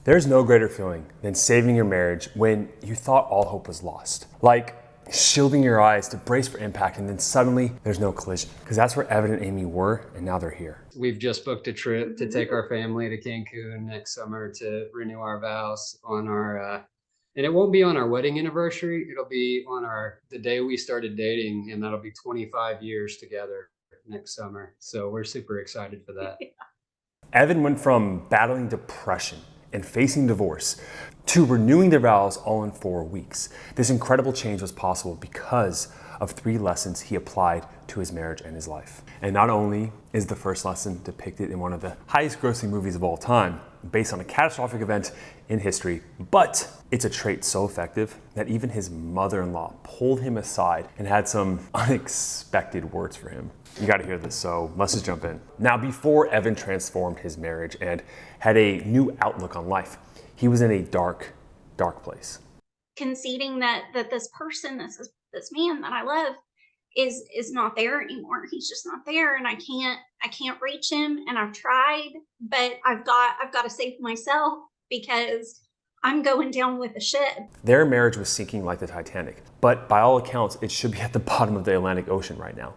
There's no greater feeling than saving your marriage when you thought all hope was lost. Like shielding your eyes to brace for impact, and then suddenly there's no collision. Because that's where Evan and Amy were, and now they're here. We've just booked a trip to take our family to Cancun next summer to renew our vows on our, and it won't be on our wedding anniversary. It'll be on the day we started dating, and that'll be 25 years together next summer. So we're super excited for that. Evan went from battling depression and facing divorce to renewing their vows all in 4 weeks. This incredible change was possible because of 3 lessons he applied to his marriage and his life. And not only is the first lesson depicted in one of the highest grossing movies of all time, based on a catastrophic event in history, but it's a trait so effective that even his mother-in-law pulled him aside and had some unexpected words for him. You gotta hear this, so let's just jump in. Now, before Evan transformed his marriage and had a new outlook on life, he was in a dark, dark place. Conceding that this person, this man that I love is not there anymore. He's just not there, and I can't reach him, and I've tried, but I've got to save myself because I'm going down with the ship. Their marriage was sinking like the Titanic, but by all accounts, it should be at the bottom of the Atlantic Ocean right now.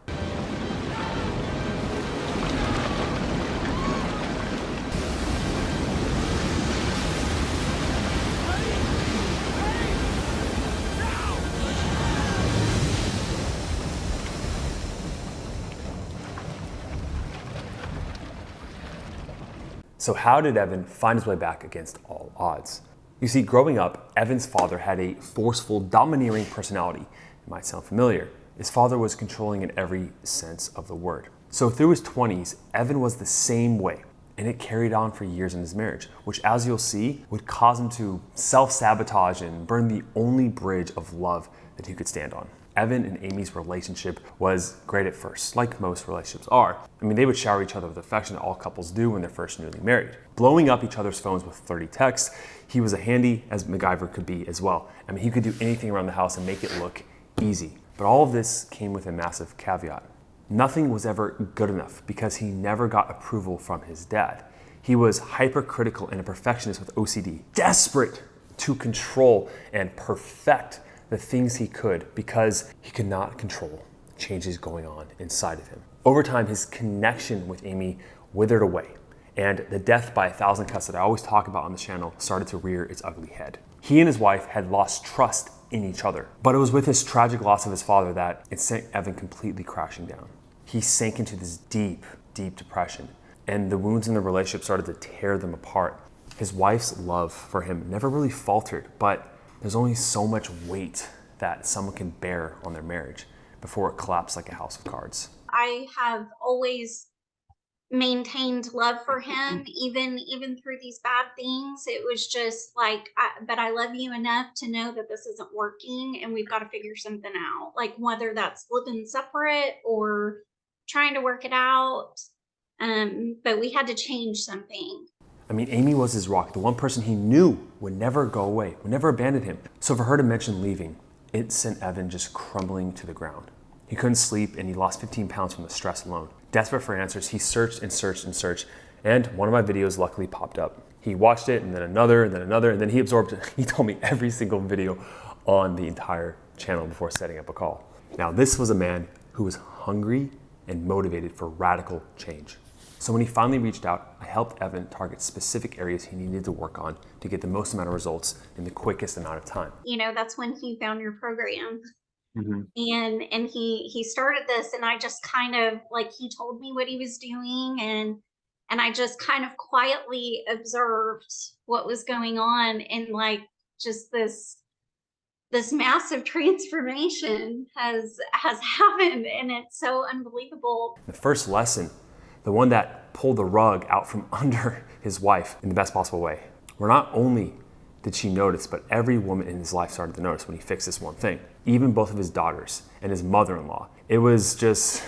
So how did Evan find his way back against all odds? You see, growing up, Evan's father had a forceful, domineering personality. It might sound familiar. His father was controlling in every sense of the word. So through his 20s, Evan was the same way, and it carried on for years in his marriage, which, as you'll see, would cause him to self-sabotage and burn the only bridge of love that he could stand on. Evan and Amy's relationship was great at first, like most relationships are. I mean, they would shower each other with affection that all couples do when they're first newly married. Blowing up each other's phones with 30 texts, he was as handy as MacGyver could be as well. I mean, he could do anything around the house and make it look easy. But all of this came with a massive caveat. Nothing was ever good enough because he never got approval from his dad. He was hypercritical and a perfectionist with OCD, desperate to control and perfect the things he could because he could not control changes going on inside of him. Over time, his connection with Amy withered away, and the death by 1,000 cuts that I always talk about on this channel started to rear its ugly head. He and his wife had lost trust in each other, but it was with his tragic loss of his father that it sent Evan completely crashing down. He sank into this deep, deep depression, and the wounds in the relationship started to tear them apart. His wife's love for him never really faltered, but there's only so much weight that someone can bear on their marriage before it collapses like a house of cards. I have always maintained love for him, even through these bad things. It was just like, but I love you enough to know that this isn't working, and we've got to figure something out. Like whether that's living separate or trying to work it out. But we had to change something. I mean, Amy was his rock, the one person he knew would never go away, would never abandon him. So for her to mention leaving, it sent Evan just crumbling to the ground. He couldn't sleep, and he lost 15 pounds from the stress alone. Desperate for answers, he searched and searched and searched, and one of my videos luckily popped up. He watched it, and then another, and then another, and then he absorbed it. He told me every single video on the entire channel before setting up a call. Now, this was a man who was hungry and motivated for radical change. So when he finally reached out, I helped Evan target specific areas he needed to work on to get the most amount of results in the quickest amount of time. You know, that's when he found your program. Mm-hmm. And he started this, and I just kind of, like, he told me what he was doing, and I just kind of quietly observed what was going on, and like just this massive transformation has happened, and it's so unbelievable. The first lesson, the one that pulled the rug out from under his wife in the best possible way, where not only did she notice, but every woman in his life started to notice when he fixed this one thing. Even both of his daughters and his mother-in-law. It was just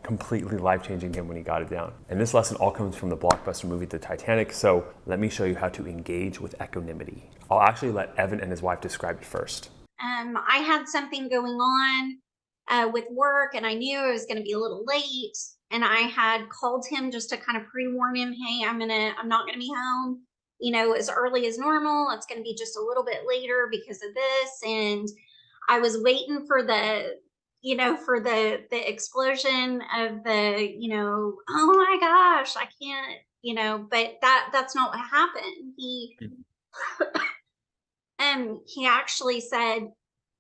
completely life-changing him when he got it down. And this lesson all comes from the blockbuster movie, The Titanic, so let me show you how to engage with equanimity. I'll actually let Evan and his wife describe it first. I had something going on with work, and I knew I was gonna be a little late, and I had called him just to kind of pre-warn him, hey, I'm not gonna be home. as early as normal. It's going to be just a little bit later because of this. And I was waiting for for the explosion of oh my gosh, I can't, but that's not what happened. He actually said,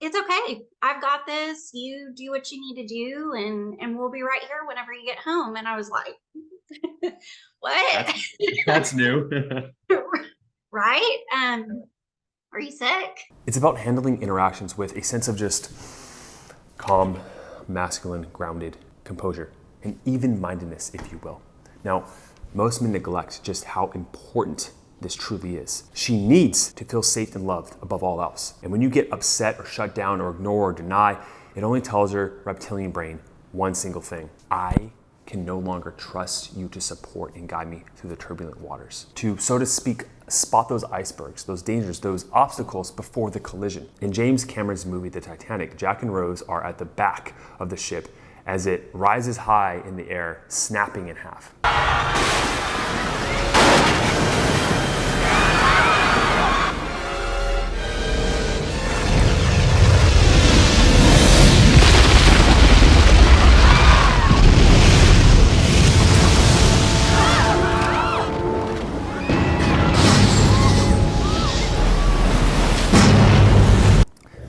it's okay. I've got this. You do what you need to do, and we'll be right here whenever you get home. And I was like, what? That's new. Right? Are you sick? It's about handling interactions with a sense of just calm, masculine, grounded composure, and even-mindedness, if you will. Now, most men neglect just how important this truly is. She needs to feel safe and loved above all else. And when you get upset or shut down or ignore or deny, it only tells her reptilian brain one single thing: I can no longer trust you to support and guide me through the turbulent waters. To, so to speak, spot those icebergs, those dangers, those obstacles before the collision. In James Cameron's movie, The Titanic, Jack and Rose are at the back of the ship as it rises high in the air, snapping in half.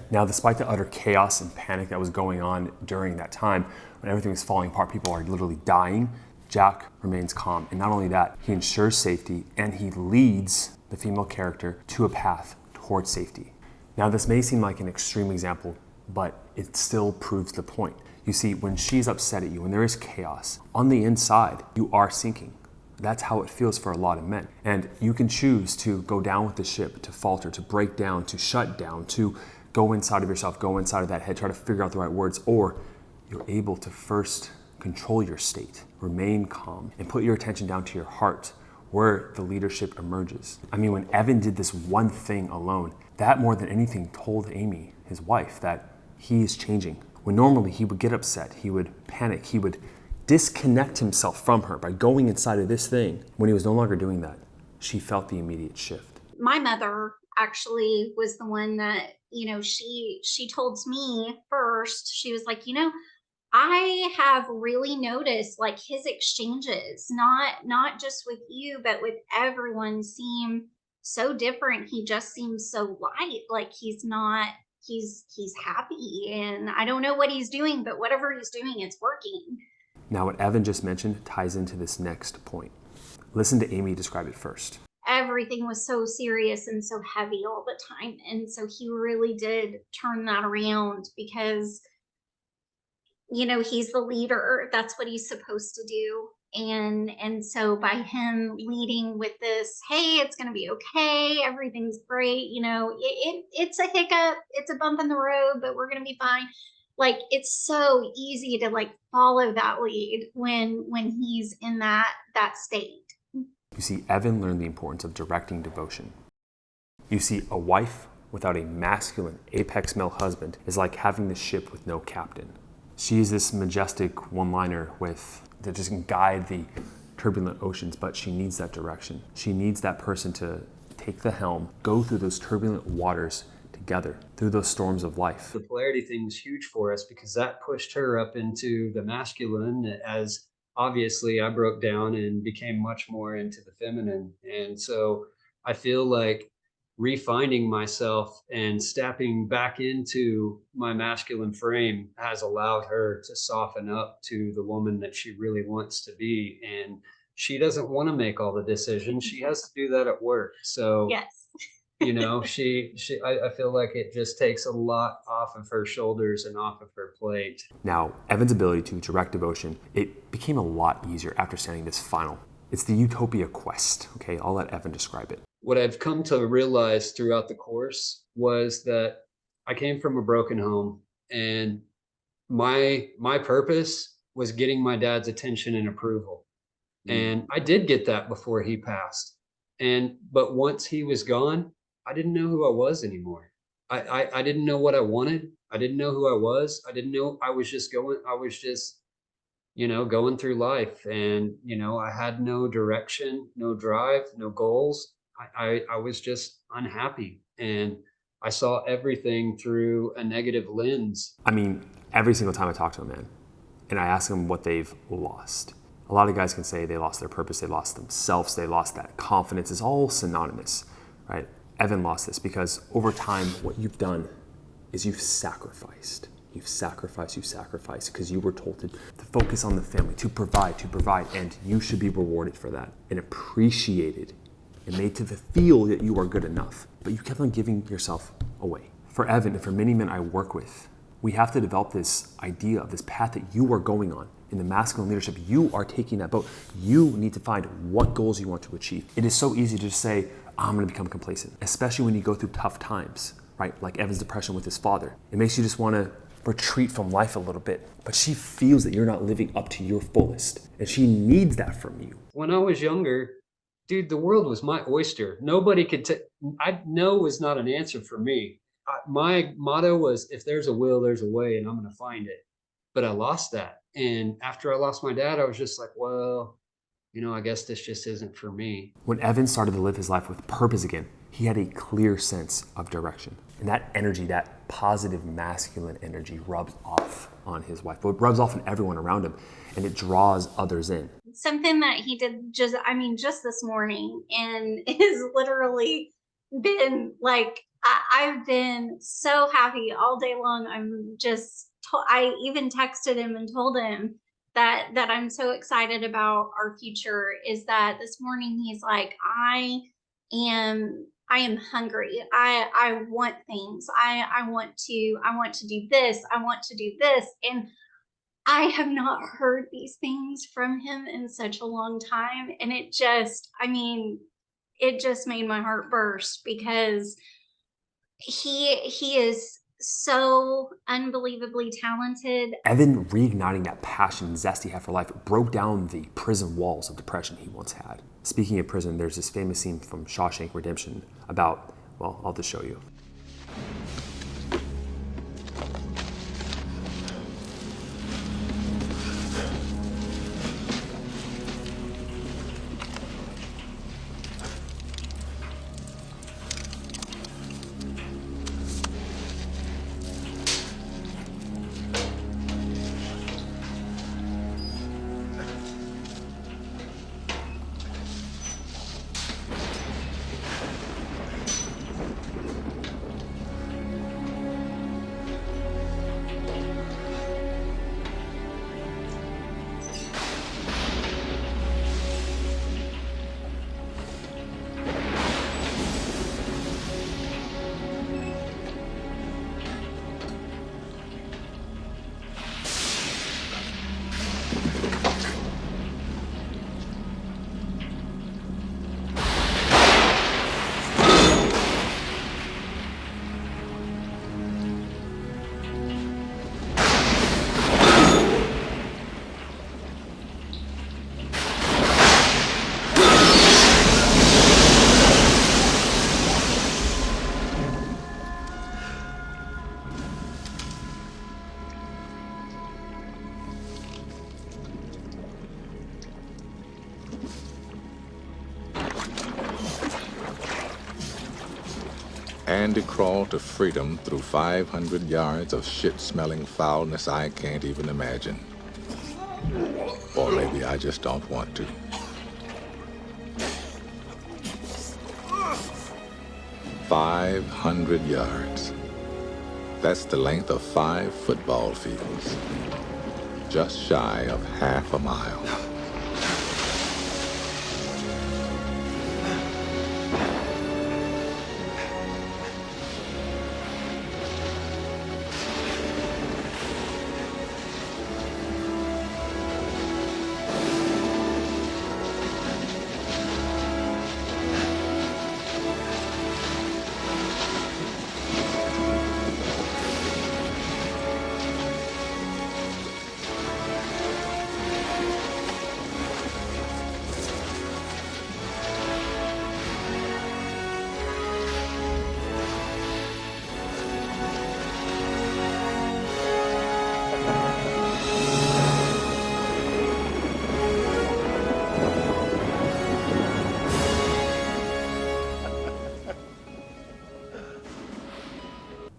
Now, despite the utter chaos and panic that was going on during that time, when everything was falling apart, people are literally dying, Jack remains calm. And not only that, he ensures safety and he leads the female character to a path towards safety. Now, this may seem like an extreme example, but it still proves the point. You see, when she's upset at you, when there is chaos, on the inside, you are sinking. That's how it feels for a lot of men. And you can choose to go down with the ship, to falter, to break down, to shut down, to go inside of yourself, go inside of that head, try to figure out the right words, or you're able to first control your state, remain calm, and put your attention down to your heart, where the leadership emerges. I mean, when Evan did this one thing alone, that more than anything told Amy, his wife, that he is changing. When normally he would get upset, he would panic, he would disconnect himself from her by going inside of this thing. When he was no longer doing that, she felt the immediate shift. My mother actually was the one that, she told me first. She was like, I have really noticed like his exchanges, not just with you, but with everyone, seem so different. He just seems so light, like he's happy, and I don't know what he's doing, but whatever he's doing, it's working. Now, what Evan just mentioned ties into this next point. Listen to Amy describe it first. Everything was so serious and so heavy all the time. And so he really did turn that around because, he's the leader. That's what he's supposed to do. And so by him leading with this, hey, it's going to be okay, everything's great, it's a hiccup, it's a bump in the road, but we're going to be fine. Like, it's so easy to like follow that lead when he's in that state. You see, Evan learned the importance of directing devotion. You see, a wife without a masculine, apex male husband is like having the ship with no captain. She's this majestic one-liner that just can guide the turbulent oceans, but she needs that direction. She needs that person to take the helm, go through those turbulent waters together, through those storms of life. The polarity thing was huge for us because that pushed her up into the masculine, as obviously I broke down and became much more into the feminine. And so I feel like refinding myself and stepping back into my masculine frame has allowed her to soften up to the woman that she really wants to be. And she doesn't want to make all the decisions. She has to do that at work. So yes. I feel like it just takes a lot off of her shoulders and off of her plate. Now, Evan's ability to direct devotion, it became a lot easier after standing this final. It's the utopia quest, okay? I'll let Evan describe it. What I've come to realize throughout the course was that I came from a broken home, and my purpose was getting my dad's attention and approval. And I did get that before he passed. But once he was gone, I didn't know who I was anymore. I didn't know what I wanted. I didn't know who I was. I didn't know. I was just going through life, and I had no direction, no drive, no goals. I was just unhappy, and I saw everything through a negative lens. I mean, every single time I talk to a man and I ask them what they've lost, a lot of guys can say they lost their purpose, they lost themselves, they lost that confidence. It's all synonymous, right? Evan lost this because over time, what you've done is you've sacrificed. You've sacrificed because you were told to focus on the family, to provide, and you should be rewarded for that and appreciated and made to feel that you are good enough. But you kept on giving yourself away. For Evan and for many men I work with, we have to develop this idea of this path that you are going on. In the masculine leadership, you are taking that boat. You need to find what goals you want to achieve. It is so easy to just say, I'm gonna become complacent, especially when you go through tough times, right? Like Evan's depression with his father. It makes you just wanna retreat from life a little bit, but she feels that you're not living up to your fullest, and she needs that from you. When I was younger, dude, the world was my oyster. Nobody could no was not an answer for me. My motto was, if there's a will, there's a way, and I'm going to find it. But I lost that. And after I lost my dad, I was just like, well, I guess this just isn't for me. When Evan started to live his life with purpose again, he had a clear sense of direction. And that energy, that positive masculine energy rubs off on his wife, but it rubs off on everyone around him, and it draws others in. Something that he did just this morning, and has literally been like, I've been so happy all day long. I even texted him and told him that I'm so excited about our future, is that this morning he's like, I am hungry. I want things. I want to do this. I want to do this. And I have not heard these things from him in such a long time. And it just made my heart burst, because he is so unbelievably talented. Evan reigniting that passion and zest he had for life broke down the prison walls of depression he once had. Speaking of prison, there's this famous scene from Shawshank Redemption about, well, I'll just show you. Andy crawled to freedom through 500 yards of shit-smelling foulness I can't even imagine. Or maybe I just don't want to. "500 yards. That's the length of 5 football fields. Just shy of half a mile.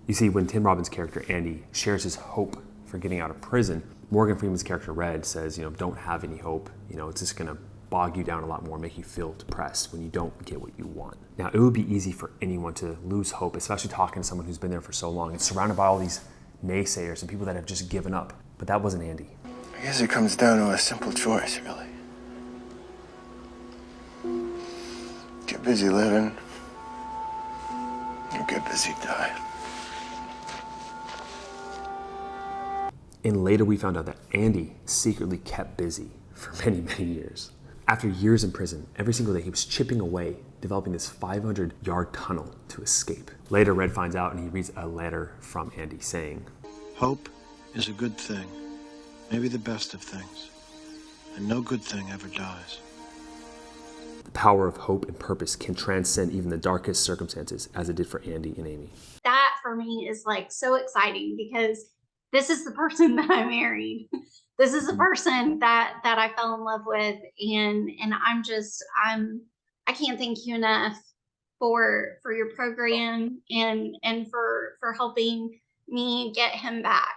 You see, when Tim Robbins' character Andy shares his hope for getting out of prison, Morgan Freeman's character Red says, don't have any hope. It's just gonna bog you down a lot more, make you feel depressed when you don't get what you want. Now, it would be easy for anyone to lose hope, especially talking to someone who's been there for so long and surrounded by all these naysayers and people that have just given up. But that wasn't Andy. I guess it comes down to a simple choice, really. Get busy living, or get busy dying. And later we found out that Andy secretly kept busy for many, many years. After years in prison, every single day he was chipping away, developing this 500-yard tunnel to escape. Later, Red finds out and he reads a letter from Andy saying, "Hope is a good thing, maybe the best of things, and no good thing ever dies." The power of hope and purpose can transcend even the darkest circumstances, as it did for Andy and Amy. That for me is like so exciting because this is the person that I married. This is the person that I fell in love with, and I can't thank you enough for your program and for helping me get him back.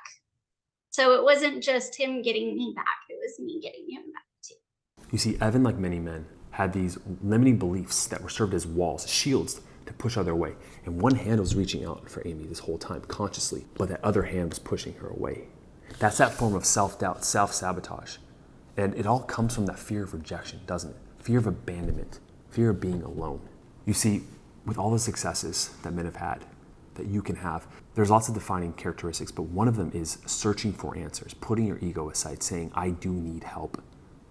So it wasn't just him getting me back, it was me getting him back too. You see, Evan, like many men, had these limiting beliefs that were served as walls, shields to push other away. And one hand was reaching out for Amy this whole time consciously, but that other hand was pushing her away. That's that form of self-doubt, self-sabotage. And it all comes from that fear of rejection, doesn't it? Fear of abandonment, fear of being alone. You see, with all the successes that men have had, that you can have, there's lots of defining characteristics, but one of them is searching for answers, putting your ego aside, saying, I do need help,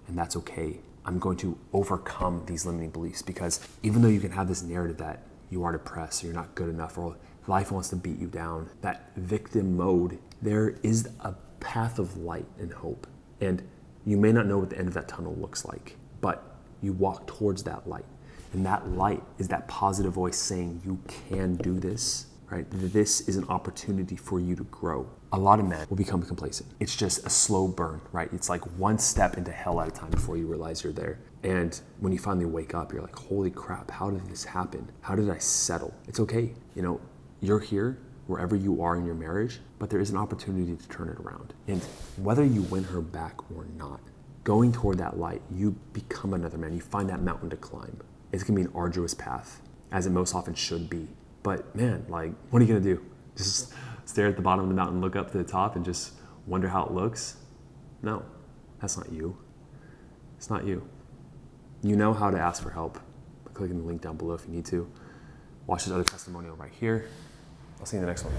and that's okay. I'm going to overcome these limiting beliefs, because even though you can have this narrative that you are depressed, or you're not good enough, or life wants to beat you down, that victim mode, there is a path of light and hope. And you may not know what the end of that tunnel looks like, but you walk towards that light. And that light is that positive voice saying, you can do this, right? This is an opportunity for you to grow. A lot of men will become complacent. It's just a slow burn, right? It's like one step into hell at a time before you realize you're there. And when you finally wake up, you're like, holy crap, how did this happen? How did I settle? It's okay. You're here wherever you are in your marriage, but there is an opportunity to turn it around. And whether you win her back or not, going toward that light, you become another man. You find that mountain to climb. It's gonna be an arduous path, as it most often should be. But man, what are you gonna do? Just stare at the bottom of the mountain, look up to the top, and just wonder how it looks? No, that's not you. It's not you. You know how to ask for help by clicking the link down below if you need to. Watch this other testimonial right here. I'll see you in the next one.